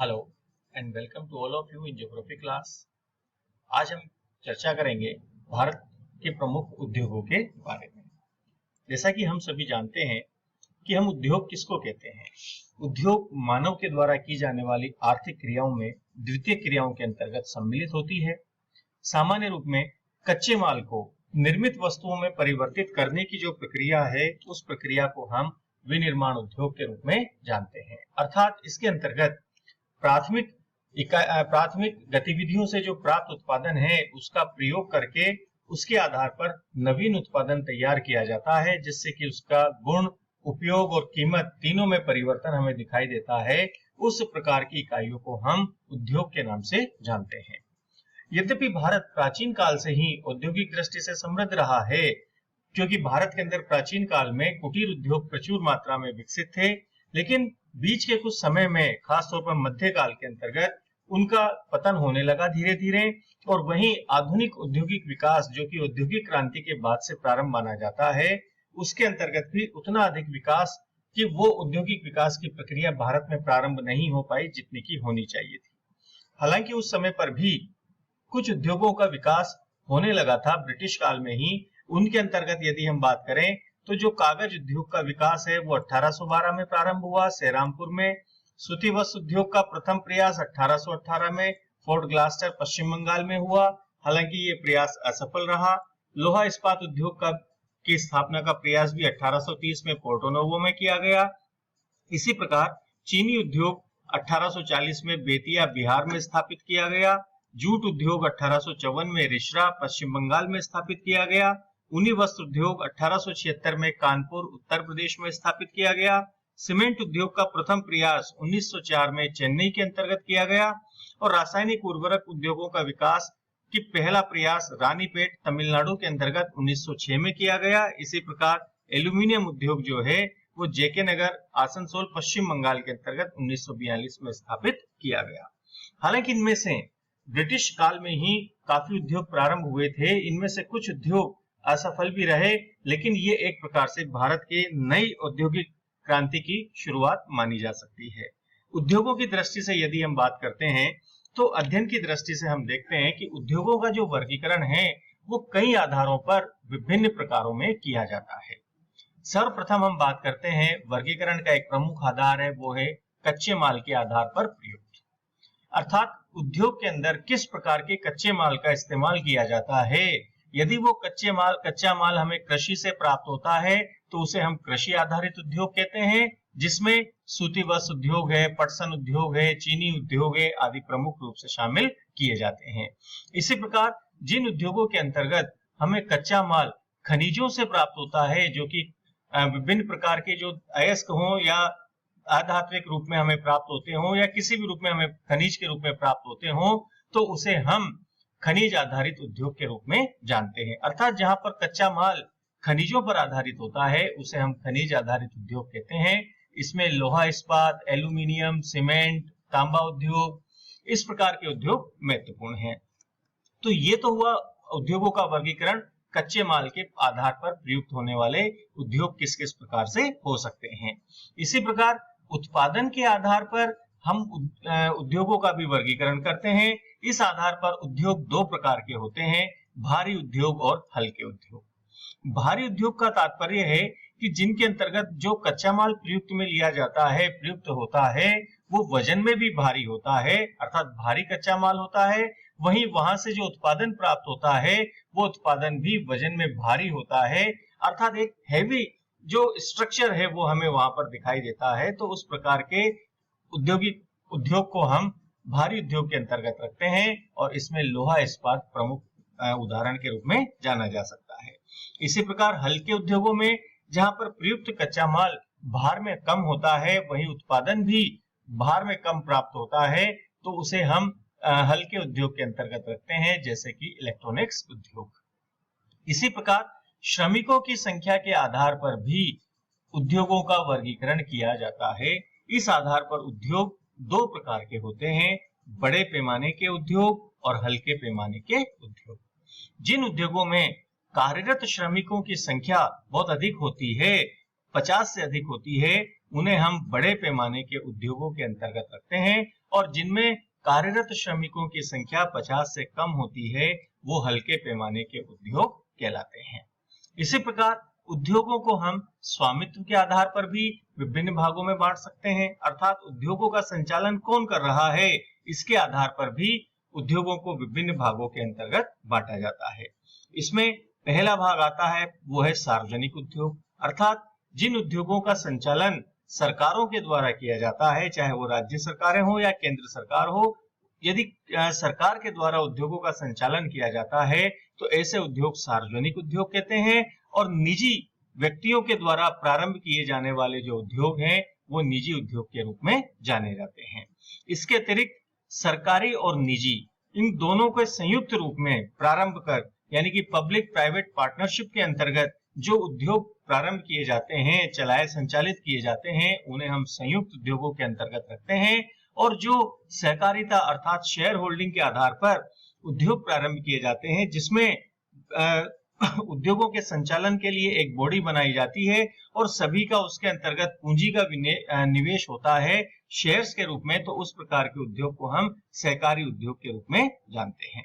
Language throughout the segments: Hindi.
Hello and welcome to all of you in geography class. आज हम चर्चा करेंगे भारत के प्रमुख उद्योगों के बारे में। जैसा कि हम सभी जानते हैं कि हम उद्योग किसको कहते हैं। उद्योग मानव के द्वारा की जाने वाली आर्थिक क्रियाओं में द्वितीय क्रियाओं के अंतर्गत सम्मिलित होती है। सामान्य रूप में कच्चे माल को निर्मित वस्तुओं में परिवर्तित करने की जो प्रक्रिया है, उस प्रक्रिया को हम विनिर्माण उद्योग के रूप में जानते हैं। अर्थात इसके अंतर्गत प्राथमिक गतिविधियों से जो प्राप्त उत्पादन है, उसका प्रयोग करके उसके आधार पर नवीन उत्पादन तैयार किया जाता है, जिससे कि उसका गुण, उपयोग और कीमत तीनों में परिवर्तन हमें दिखाई देता है। उस प्रकार की इकाइयों को हम उद्योग के नाम से जानते हैं। यद्यपि भारत प्राचीन काल से ही औद्योगिक दृष्टि से समृद्ध रहा है, क्योंकि भारत के अंदर प्राचीन काल में कुटीर उद्योग प्रचुर मात्रा में विकसित थे, लेकिन बीच के कुछ समय में, खासतौर पर मध्यकाल के अंतर्गत, उनका पतन होने लगा धीरे धीरे। और वहीं आधुनिक औद्योगिक विकास, जो कि औद्योगिक क्रांति के बाद से प्रारंभ माना जाता है, उसके अंतर्गत भी उतना अधिक विकास कि वो औद्योगिक विकास की प्रक्रिया भारत में प्रारंभ नहीं हो पाई जितनी की होनी चाहिए थी। हालांकि उस समय पर भी कुछ उद्योगों का विकास होने लगा था ब्रिटिश काल में ही। उनके अंतर्गत यदि हम बात करें तो जो कागज उद्योग का विकास है वो 1812 में प्रारंभ हुआ सेरामपुर में। सूती वस्त्र उद्योग का प्रथम प्रयास 1818 में फोर्ट ग्लास्टर पश्चिम बंगाल में हुआ, हालांकि ये प्रयास असफल रहा। लोहा इस्पात उद्योग की स्थापना का प्रयास भी 1830 में पोर्टो नोवो में किया गया। इसी प्रकार चीनी उद्योग 1840 में बेतिया बिहार में स्थापित किया गया। जूट उद्योग 1854 में रिश्रा पश्चिम बंगाल में स्थापित किया गया। ऊनी वस्त्र उद्योग 1876 में कानपुर उत्तर प्रदेश में स्थापित किया गया। सीमेंट उद्योग का प्रथम प्रयास 1904 में चेन्नई के अंतर्गत किया गया। और रासायनिक उर्वरक उद्योगों का विकास की पहला प्रयास रानीपेट तमिलनाडु के अंतर्गत 1906 में किया गया। इसी प्रकार एल्यूमिनियम उद्योग जो है वो जेके नगर आसनसोल पश्चिम बंगाल के अंतर्गत 1942 में स्थापित किया गया। हालांकि इनमें से ब्रिटिश काल में ही काफी उद्योग प्रारंभ हुए थे। इनमें से कुछ उद्योग असफल भी रहे, लेकिन ये एक प्रकार से भारत के नई औद्योगिक क्रांति की शुरुआत मानी जा सकती है। उद्योगों की दृष्टि से यदि हम बात करते हैं तो अध्ययन की दृष्टि से हम देखते हैं कि उद्योगों का जो वर्गीकरण है वो कई आधारों पर विभिन्न प्रकारों में किया जाता है। सर्वप्रथम हम बात करते हैं वर्गीकरण का एक प्रमुख आधार है, वो है कच्चे माल के आधार पर प्रयुक्त। अर्थात उद्योग के अंदर किस प्रकार के कच्चे माल का इस्तेमाल किया जाता है। यदि वो कच्चा माल हमें कृषि से प्राप्त होता है तो उसे हम कृषि आधारित उद्योग कहते हैं, जिसमें सूती वस्त्र उद्योग है, पटसन उद्योग है, चीनी उद्योग है आदि प्रमुख रूप से शामिल किए जाते हैं। इसी प्रकार जिन उद्योगों के अंतर्गत हमें कच्चा माल खनिजों से प्राप्त होता है, जो कि विभिन्न प्रकार के जो अयस्क हों या अधात्विक रूप में हमें प्राप्त होते हों या किसी भी रूप में हमें खनिज के रूप में प्राप्त होते हों, तो उसे हम खनिज आधारित उद्योग के रूप में जानते हैं। अर्थात जहां पर कच्चा माल खनिजों पर आधारित होता है उसे हम खनिज आधारित उद्योग कहते हैं। इसमें लोहा इस्पात, एल्यूमिनियम, सीमेंट, तांबा उद्योग, इस प्रकार के उद्योग महत्वपूर्ण हैं। तो ये तो हुआ उद्योगों का वर्गीकरण, कच्चे माल के आधार पर प्रयुक्त होने वाले उद्योग किस किस प्रकार से हो सकते हैं। इसी प्रकार उत्पादन के आधार पर हम उद्योगों का भी वर्गीकरण करते हैं। इस आधार पर उद्योग दो प्रकार के होते हैं, भारी उद्योग और हल्के उद्योग। भारी उद्योग का तात्पर्य है कि जिनके अंतर्गत जो कच्चा माल प्रयुक्त में लिया जाता है, प्रयुक्त होता है, वो वजन में भी भारी होता है, अर्थात भारी कच्चा माल होता है। वहीं वहां से जो उत्पादन प्राप्त होता है वो उत्पादन भी वजन में भारी होता है, अर्थात एक हैवी जो स्ट्रक्चर है वो हमें वहां पर दिखाई देता है। तो उस प्रकार के उद्योग को हम भारी उद्योग के अंतर्गत रखते हैं और इसमें लोहा इस्पात प्रमुख उदाहरण के रूप में जाना जा सकता है। इसी प्रकार हल्के उद्योगों में जहां पर प्रयुक्त कच्चा माल भार में कम होता है, वहीं उत्पादन भी भार में कम प्राप्त होता है, तो उसे हम हल्के उद्योग के अंतर्गत रखते हैं, जैसे कि इलेक्ट्रॉनिक्स उद्योग। इसी प्रकार श्रमिकों की संख्या के आधार पर भी उद्योगों का वर्गीकरण किया जाता है। इस आधार पर उद्योग दो प्रकार के होते हैं, बड़े पैमाने के उद्योग और हल्के पैमाने के उद्योग। जिन उद्योगों में कार्यरत श्रमिकों की संख्या बहुत अधिक होती है, 50 से अधिक होती है, उन्हें हम बड़े पैमाने के उद्योगों के अंतर्गत रखते हैं, और जिनमें कार्यरत श्रमिकों की संख्या 50 से कम होती है वो हल्के पैमाने के उद्योग कहलाते हैं। इसी प्रकार उद्योगों को हम स्वामित्व के आधार पर भी विभिन्न भागों में बांट सकते हैं, अर्थात उद्योगों का संचालन कौन कर रहा है इसके आधार पर भी उद्योगों को विभिन्न भागों के अंतर्गत बांटा जाता है। इसमें पहला भाग आता है वो है सार्वजनिक उद्योग, अर्थात जिन उद्योगों का संचालन सरकारों के द्वारा किया जाता है, चाहे वो राज्य सरकारें हो या केंद्र सरकार हो। यदि सरकार के द्वारा उद्योगों का संचालन किया जाता है तो ऐसे उद्योग सार्वजनिक उद्योग कहते हैं, और निजी व्यक्तियों के द्वारा प्रारंभ किए जाने वाले जो उद्योग हैं वो निजी उद्योग के रूप में जाने जाते हैं। इसके अतिरिक्त सरकारी और निजी इन दोनों के संयुक्त रूप में प्रारंभ कर, यानी कि पब्लिक प्राइवेट पार्टनरशिप के अंतर्गत जो उद्योग प्रारंभ किए जाते हैं, चलाए संचालित किए जाते हैं, उन्हें हम संयुक्त उद्योगों के अंतर्गत रखते हैं। और जो सहकारिता अर्थात शेयर होल्डिंग के आधार पर उद्योग प्रारंभ किए जाते हैं, जिसमें उद्योगों के संचालन के लिए एक बॉडी बनाई जाती है और सभी का उसके अंतर्गत पूंजी का निवेश होता है शेयर्स के रूप में, तो उस प्रकार के उद्योग को हम सहकारी उद्योग के रूप में जानते हैं।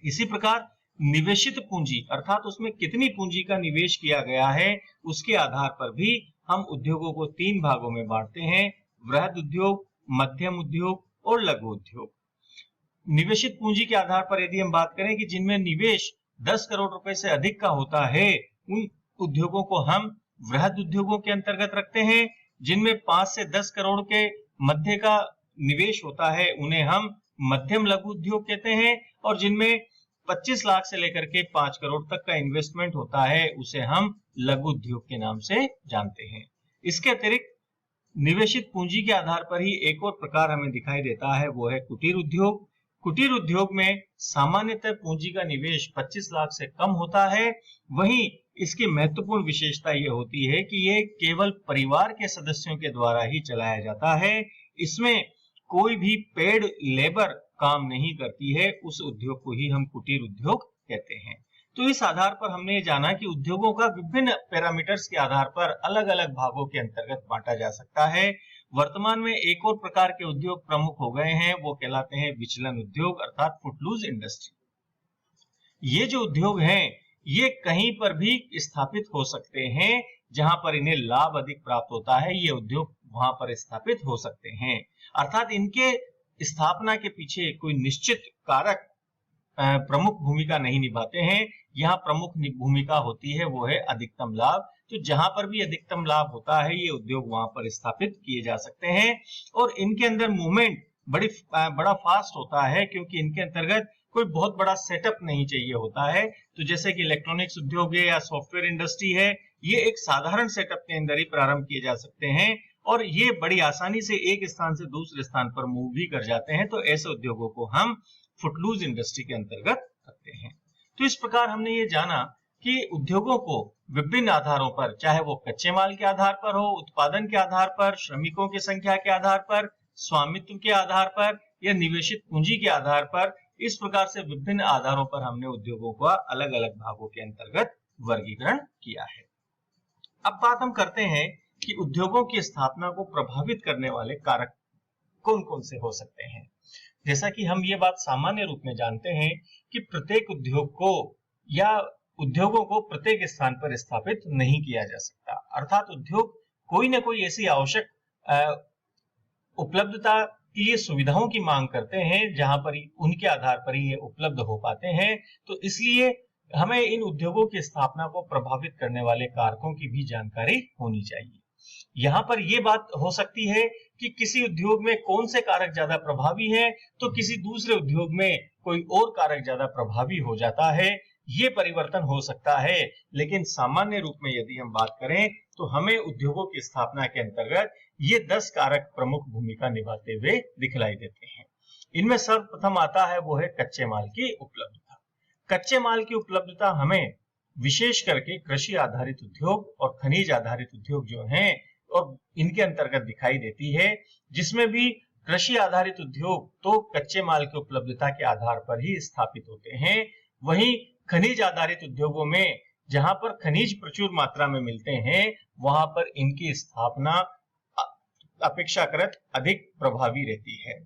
इसी प्रकार निवेशित पूंजी अर्थात उसमें कितनी पूंजी का निवेश किया गया है उसके आधार पर भी हम उद्योगों को 3 भागों में बांटते हैं: वृहद उद्योग, मध्यम उद्योग और लघु उद्योग। निवेशित पूंजी के आधार पर यदि हम बात करें कि जिनमें निवेश 10 करोड़ रुपए से अधिक का होता है, उन उद्योगों को हम वृहद उद्योगों के अंतर्गत रखते हैं। जिनमें 5 से 10 करोड़ के मध्य का निवेश होता है उन्हें हम मध्यम लघु उद्योग कहते हैं, और जिनमें 25 लाख से लेकर के 5 करोड़ तक का इन्वेस्टमेंट होता है उसे हम लघु उद्योग के नाम से जानते हैं। इसके अतिरिक्त निवेशित पूंजी के आधार पर ही एक और प्रकार हमें दिखाई देता है, वो है कुटीर उद्योग। कुटीर उद्योग में सामान्यतः पूंजी का निवेश 25 लाख से कम होता है। वहीं इसकी महत्वपूर्ण विशेषता ये होती है कि ये केवल परिवार के सदस्यों के द्वारा ही चलाया जाता है। इसमें कोई भी पेड लेबर काम नहीं करती है, उस उद्योग को ही हम कुटीर उद्योग कहते हैं। तो इस आधार पर हमने ये जाना कि उद्योगों का विभिन्न पैरामीटर्स के आधार पर अलग अलग भागों के अंतर्गत बांटा जा सकता है। वर्तमान में एक और प्रकार के उद्योग प्रमुख हो गए हैं, वो कहलाते हैं विचलन उद्योग अर्थात फुटलूज इंडस्ट्री। ये जो उद्योग हैं ये कहीं पर भी स्थापित हो सकते हैं, जहां पर इन्हें लाभ अधिक प्राप्त होता है ये उद्योग वहां पर स्थापित हो सकते हैं। अर्थात इनके स्थापना के पीछे कोई निश्चित कारक प्रमुख भूमिका नहीं निभाते हैं। यहाँ प्रमुख भूमिका होती है वो है अधिकतम लाभ। तो जहां पर भी अधिकतम लाभ होता है ये उद्योग वहां पर स्थापित किए जा सकते हैं, और इनके अंदर मूवमेंट बड़ा फास्ट होता है, क्योंकि इनके अंतर्गत कोई बहुत बड़ा सेटअप नहीं चाहिए होता है। तो जैसे कि इलेक्ट्रॉनिक्स उद्योग है या सॉफ्टवेयर इंडस्ट्री है, ये एक साधारण सेटअप के अंदर ही प्रारंभ किए जा सकते हैं और ये बड़ी आसानी से एक स्थान से दूसरे स्थान पर मूव भी कर जाते हैं। तो ऐसे उद्योगों को हम फुटलूज इंडस्ट्री के अंतर्गत रखते हैं। तो इस प्रकार हमने ये जाना कि उद्योगों को विभिन्न आधारों पर, चाहे वो कच्चे माल के आधार पर हो, उत्पादन के आधार पर, श्रमिकों की संख्या के आधार पर, स्वामित्व के आधार पर या निवेशित पूंजी के आधार पर, इस प्रकार से विभिन्न आधारों पर हमने उद्योगों का अलग अलग भागों के अंतर्गत वर्गीकरण किया है। अब बात हम करते हैं कि उद्योगों की स्थापना को प्रभावित करने वाले कारक कौन कौन से हो सकते हैं। जैसा कि हम ये बात सामान्य रूप में जानते हैं कि प्रत्येक उद्योग को या उद्योगों को प्रत्येक स्थान पर स्थापित नहीं किया जा सकता। अर्थात उद्योग कोई ना कोई ऐसी आवश्यक उपलब्धता के लिए सुविधाओं की मांग करते हैं जहां पर उनके आधार पर ही ये उपलब्ध हो पाते हैं। तो इसलिए हमें इन उद्योगों की स्थापना को प्रभावित करने वाले कारकों की भी जानकारी होनी चाहिए। यहाँ पर यह बात हो सकती है कि किसी उद्योग में कौन से कारक ज्यादा प्रभावी है, तो किसी दूसरे उद्योग में कोई और कारक ज्यादा प्रभावी हो जाता है। ये परिवर्तन हो सकता है, लेकिन सामान्य रूप में यदि हम बात करें तो हमें उद्योगों की स्थापना के अंतर्गत ये 10 कारक प्रमुख भूमिका निभाते हुए दिखलाई देते हैं। इनमें सर्वप्रथम आता है वो है कच्चे माल की उपलब्धता। कच्चे माल की उपलब्धता हमें विशेष करके कृषि आधारित उद्योग और खनिज आधारित उद्योग जो हैं और इनके अंतर्गत दिखाई देती है, जिसमें भी कृषि आधारित उद्योग तो कच्चे माल की उपलब्धता के आधार पर ही स्थापित होते हैं। वहीं खनिज आधारित उद्योगों में जहां पर खनिज प्रचुर मात्रा में मिलते हैं, वहां पर इनकी स्थापना अपेक्षाकृत अधिक प्रभावी रहती है।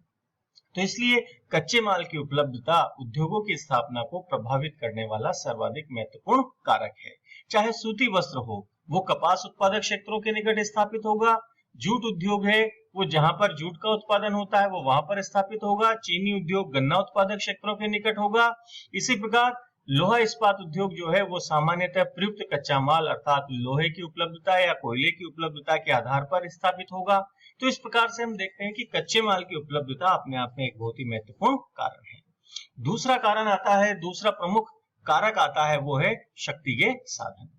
तो इसलिए कच्चे माल की उपलब्धता उद्योगों की स्थापना को प्रभावित करने वाला सर्वाधिक महत्वपूर्ण कारक है। चाहे सूती वस्त्र हो, वो कपास उत्पादक क्षेत्रों के निकट स्थापित होगा। जूट उद्योग है, वो जहां पर जूट का उत्पादन होता है वो वहां पर स्थापित होगा। चीनी उद्योग गन्ना उत्पादक क्षेत्रों के निकट होगा। इसी प्रकार लोहा इस्पात उद्योग जो है वो सामान्यतः प्रयुक्त कच्चा माल अर्थात लोहे की उपलब्धता या कोयले की उपलब्धता के आधार पर स्थापित होगा। तो इस प्रकार से हम देखते हैं कि कच्चे माल की उपलब्धता अपने आप में एक बहुत ही महत्वपूर्ण कारण है। दूसरा कारण आता है, दूसरा प्रमुख कारक आता है, वो है शक्ति के साधन।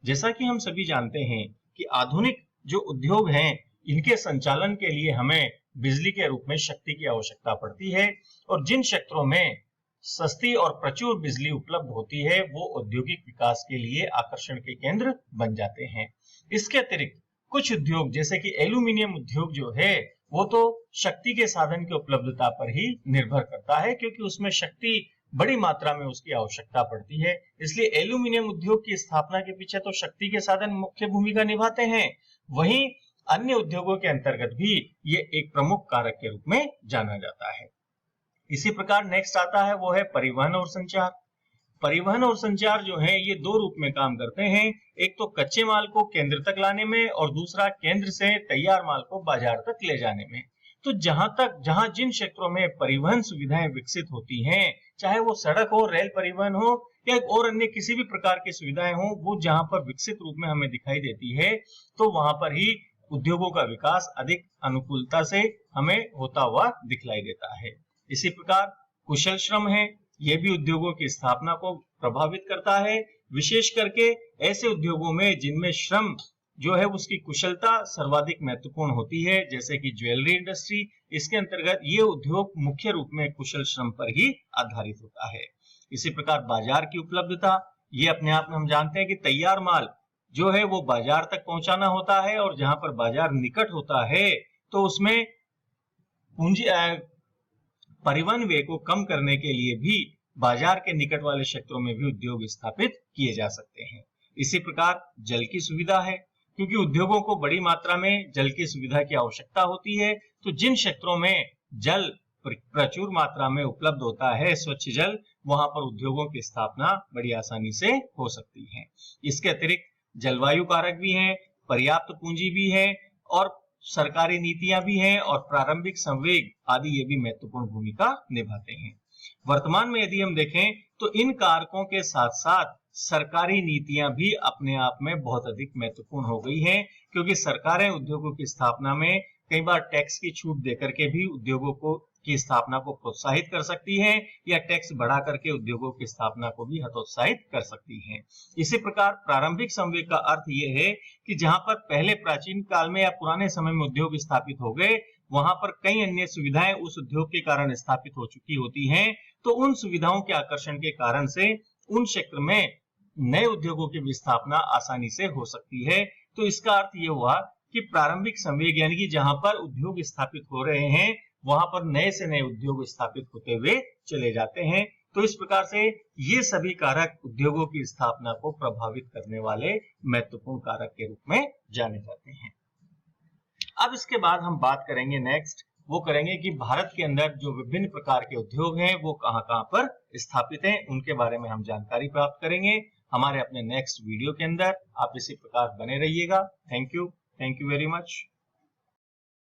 जैसा कि हम सभी जानते हैं कि आधुनिक जो उद्योग हैं इनके संचालन के लिए हमें बिजली के रूप में शक्ति की आवश्यकता पड़ती है, और जिन क्षेत्रों में सस्ती और प्रचुर बिजली उपलब्ध होती है वो औद्योगिक विकास के लिए आकर्षण के केंद्र बन जाते हैं। इसके अतिरिक्त कुछ उद्योग जैसे कि एल्यूमिनियम उद्योग जो है वो तो शक्ति के साधन की उपलब्धता पर ही निर्भर करता है, क्योंकि उसमें शक्ति बड़ी मात्रा में उसकी आवश्यकता पड़ती है। इसलिए एल्यूमिनियम उद्योग की स्थापना के पीछे तो शक्ति के साधन मुख्य भूमिका निभाते हैं। वहीं अन्य उद्योगों के अंतर्गत भी ये एक प्रमुख कारक के रूप में जाना जाता है। इसी प्रकार नेक्स्ट आता है वो है परिवहन और संचार। परिवहन और संचार जो है ये दो रूप में काम करते हैं। एक तो कच्चे माल को केंद्र तक लाने में और दूसरा केंद्र से तैयार माल को बाजार तक ले जाने में। तो जहां जिन क्षेत्रों में परिवहन सुविधाएं विकसित होती हैं, चाहे वो सड़क हो, रेल परिवहन हो या और अन्य किसी भी प्रकार की सुविधाएं हो, वो जहां पर विकसित रूप में हमें दिखाई देती है तो वहां पर ही उद्योगों का विकास अधिक अनुकूलता से हमें होता हुआ दिखलाई देता है। इसी प्रकार कुशल श्रम है, यह भी उद्योगों की स्थापना को प्रभावित करता है, विशेष करके ऐसे उद्योगों में जिनमें श्रम जो है उसकी कुशलता सर्वाधिक महत्वपूर्ण होती है, जैसे कि ज्वेलरी इंडस्ट्री। इसके अंतर्गत ये उद्योग मुख्य रूप में कुशल श्रम पर ही आधारित होता है। इसी प्रकार बाजार की उपलब्धता, ये अपने आप में हम जानते हैं कि तैयार माल जो है वो बाजार तक पहुंचाना होता है, और जहां पर बाजार निकट होता है तो उसमें पूंजी परिवहन व्यय को कम करने के लिए भी बाजार के निकट वाले क्षेत्रों में भी उद्योग स्थापित किए जा सकते हैं। इसी प्रकार जल की सुविधा है, क्योंकि उद्योगों को बड़ी मात्रा में जल की सुविधा की आवश्यकता होती है। तो जिन क्षेत्रों में जल प्रचुर मात्रा में उपलब्ध होता है, स्वच्छ जल, वहां पर उद्योगों की स्थापना बड़ी आसानी से हो सकती है। इसके अतिरिक्त जलवायु कारक भी हैं, पर्याप्त पूंजी भी है, और सरकारी नीतियां भी हैं, और प्रारंभिक संवेग आदि ये भी महत्वपूर्ण भूमिका निभाते हैं। वर्तमान में यदि हम देखें तो इन कारकों के साथ साथ सरकारी नीतियां भी अपने आप में बहुत अधिक महत्वपूर्ण हो गई हैं, क्योंकि सरकारें उद्योगों की स्थापना में कई बार टैक्स की छूट देकर के भी उद्योगों को की स्थापना को प्रोत्साहित कर सकती हैं, या टैक्स बढ़ा करके उद्योगों की स्थापना को भी हतोत्साहित कर सकती हैं। इसी प्रकार प्रारंभिक संवेग का अर्थ यह है कि जहां पर पहले प्राचीन काल में या पुराने समय में उद्योग स्थापित हो गए, वहां पर कई अन्य सुविधाएं उस उद्योग के कारण स्थापित हो चुकी होती हैं, तो उन सुविधाओं के आकर्षण के कारण से उन क्षेत्र में नए उद्योगों की स्थापना आसानी से हो सकती है। तो इसका अर्थ यह हुआ कि प्रारंभिक संवेग यानी कि जहां पर उद्योग स्थापित हो रहे हैं वहां पर नए से नए उद्योग स्थापित होते हुए चले जाते हैं। तो इस प्रकार से ये सभी कारक उद्योगों की स्थापना को प्रभावित करने वाले महत्वपूर्ण कारक के रूप में जाने जाते हैं। अब इसके बाद हम बात करेंगे नेक्स्ट, वो करेंगे कि भारत के अंदर जो विभिन्न प्रकार के उद्योग हैं वो कहां-कहां पर स्थापित हैं, उनके बारे में हम जानकारी प्राप्त करेंगे हमारे अपने नेक्स्ट वीडियो के अंदर। आप इसी प्रकार बने रहिएगा। Thank you very much.